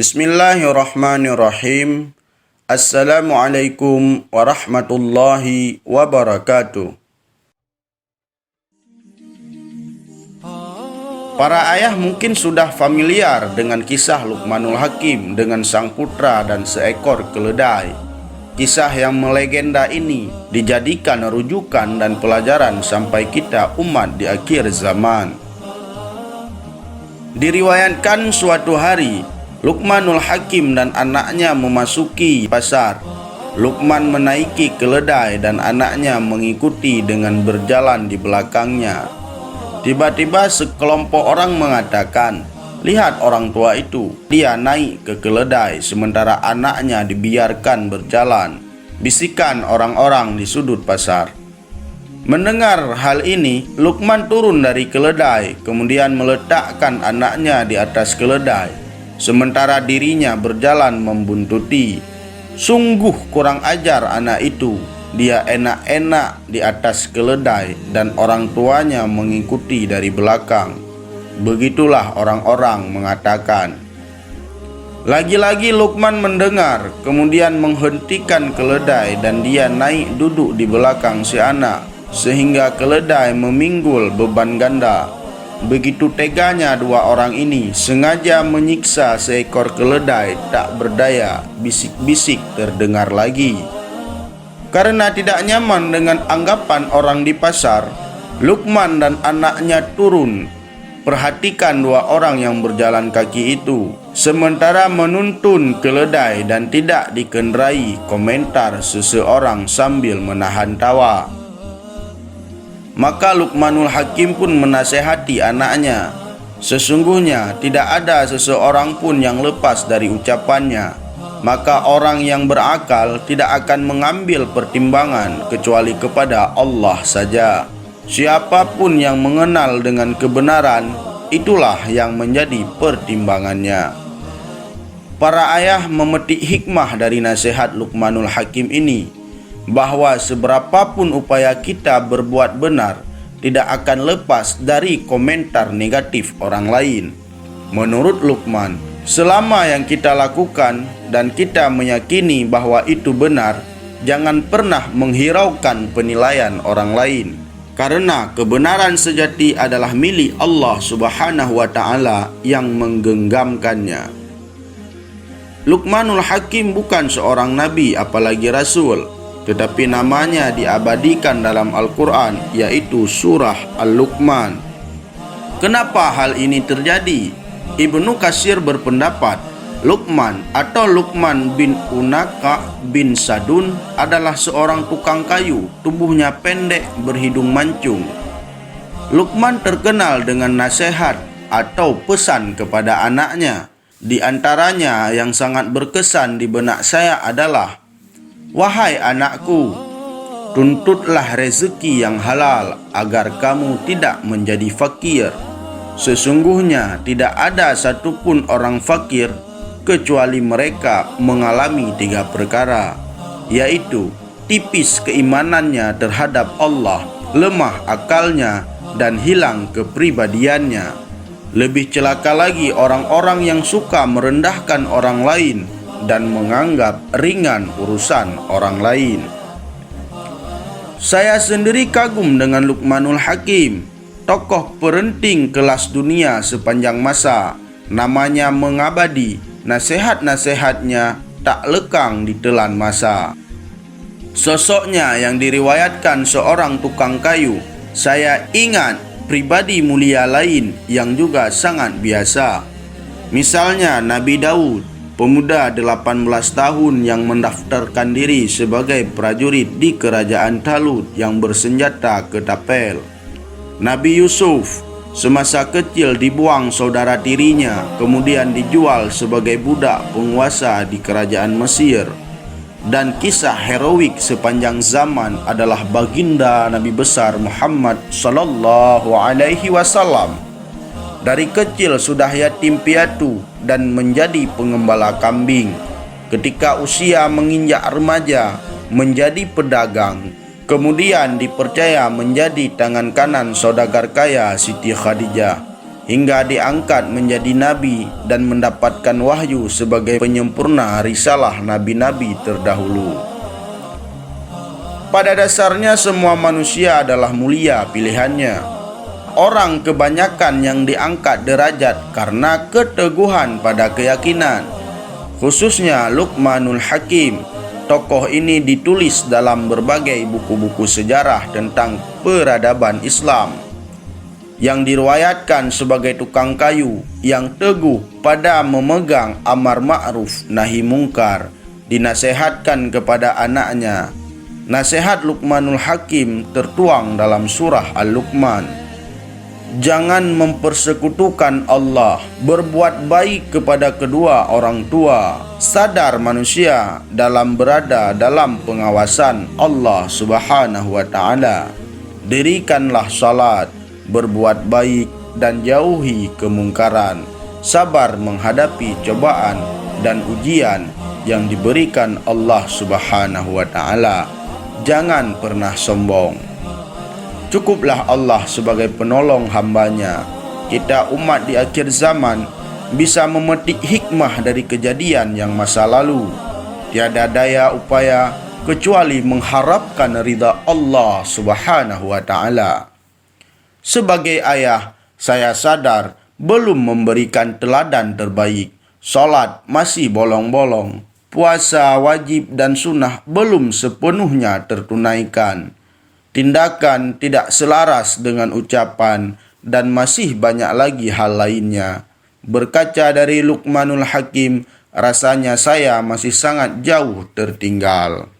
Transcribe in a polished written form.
Bismillahirrahmanirrahim. Assalamualaikum warahmatullahi wabarakatuh. Para ayah mungkin sudah familiar dengan kisah Luqmanul Hakim dengan sang putra dan seekor keledai. Kisah yang melegenda ini dijadikan rujukan dan pelajaran sampai kita umat di akhir zaman. Diriwayatkan suatu hari Luqmanul Hakim dan anaknya memasuki pasar. Luqman menaiki keledai dan anaknya mengikuti dengan berjalan di belakangnya. Tiba-tiba sekelompok orang mengatakan, "Lihat orang tua itu, dia naik ke keledai sementara anaknya dibiarkan berjalan." Bisikan orang-orang di sudut pasar. Mendengar hal ini, Luqman turun dari keledai, kemudian meletakkan anaknya di atas keledai, sementara dirinya berjalan membuntuti. Sungguh kurang ajar anak itu. Dia enak-enak di atas keledai dan orang tuanya mengikuti dari belakang. Begitulah orang-orang mengatakan. Lagi-lagi Luqman mendengar, kemudian menghentikan keledai dan dia naik duduk di belakang si anak, sehingga keledai meminggul beban ganda. Begitu teganya dua orang ini sengaja menyiksa seekor keledai tak berdaya, bisik-bisik terdengar lagi. Karena tidak nyaman dengan anggapan orang di pasar, Luqman dan anaknya turun. Perhatikan dua orang yang berjalan kaki itu, sementara menuntun keledai dan tidak dikenderai komentar seseorang sambil menahan tawa. Maka Luqmanul Hakim pun menasihati anaknya. Sesungguhnya tidak ada seseorang pun yang lepas dari ucapannya. Maka orang yang berakal tidak akan mengambil pertimbangan kecuali kepada Allah saja. Siapapun yang mengenal dengan kebenaran, itulah yang menjadi pertimbangannya. Para ayah memetik hikmah dari nasihat Luqmanul Hakim ini, bahwa seberapapun upaya kita berbuat benar, tidak akan lepas dari komentar negatif orang lain. Menurut Luqman, selama yang kita lakukan dan kita meyakini bahwa itu benar, jangan pernah menghiraukan penilaian orang lain, karena kebenaran sejati adalah milik Allah Subhanahu wa Ta'ala yang menggenggamkannya. Luqmanul Hakim bukan seorang nabi apalagi rasul, tetapi namanya diabadikan dalam Al-Quran, yaitu surah Al-Luqman. Kenapa hal ini terjadi? Ibnu Katsir berpendapat, Luqman atau Luqman bin Unaka bin Sadun adalah seorang tukang kayu, tubuhnya pendek, berhidung mancung. Luqman terkenal dengan nasihat atau pesan kepada anaknya. Di antaranya yang sangat berkesan di benak saya adalah, "Wahai anakku, tuntutlah rezeki yang halal agar kamu tidak menjadi fakir. Sesungguhnya tidak ada satupun orang fakir kecuali mereka mengalami 3 perkara, yaitu tipis keimanannya terhadap Allah, lemah akalnya, dan hilang kepribadiannya. Lebih celaka lagi orang-orang yang suka merendahkan orang lain dan menganggap ringan urusan orang lain." Saya sendiri kagum dengan Luqmanul Hakim, tokoh perenting kelas dunia sepanjang masa. Namanya mengabadi, nasihat-nasihatnya tak lekang ditelan masa. Sosoknya yang diriwayatkan seorang tukang kayu, saya ingat pribadi mulia lain yang juga sangat biasa. Misalnya Nabi Daud, pemuda 18 tahun yang mendaftarkan diri sebagai prajurit di kerajaan Talut yang bersenjata ketapel. Nabi Yusuf, semasa kecil dibuang saudara tirinya, kemudian dijual sebagai budak penguasa di kerajaan Mesir. Dan kisah heroik sepanjang zaman adalah baginda Nabi besar Muhammad sallallahu alaihi wasallam. Dari kecil sudah yatim piatu dan menjadi pengembala kambing. Ketika usia menginjak remaja, menjadi pedagang. Kemudian dipercaya menjadi tangan kanan saudagar kaya Siti Khadijah. hingga diangkat menjadi nabi dan mendapatkan wahyu sebagai penyempurna risalah nabi-nabi terdahulu. Pada dasarnya semua manusia adalah mulia pilihannya. Orang kebanyakan yang diangkat derajat karena keteguhan pada keyakinan. Khususnya Luqmanul Hakim. Tokoh ini ditulis dalam berbagai buku-buku sejarah tentang peradaban Islam, yang diriwayatkan sebagai tukang kayu yang teguh pada memegang amar ma'ruf nahi mungkar, dinasihatkan kepada anaknya. Nasihat Luqmanul Hakim tertuang dalam surah Al-Luqman. Jangan mempersekutukan Allah, berbuat baik kepada kedua orang tua. Sadar manusia dalam berada dalam pengawasan Allah Subhanahu wa Ta'ala. Dirikanlah salat, berbuat baik dan jauhi kemungkaran. Sabar menghadapi cobaan dan ujian yang diberikan Allah Subhanahu wa Ta'ala. Jangan pernah sombong. Cukuplah Allah sebagai penolong hambanya. Kita umat di akhir zaman bisa memetik hikmah dari kejadian yang masa lalu. Tiada daya upaya kecuali mengharapkan ridha Allah Subhanahu wa Ta'ala. Sebagai ayah, saya sadar belum memberikan teladan terbaik. Salat masih bolong-bolong. Puasa wajib dan sunnah belum sepenuhnya tertunaikan. Tindakan tidak selaras dengan ucapan, dan masih banyak lagi hal lainnya. Berkaca dari Luqmanul Hakim, rasanya saya masih sangat jauh tertinggal.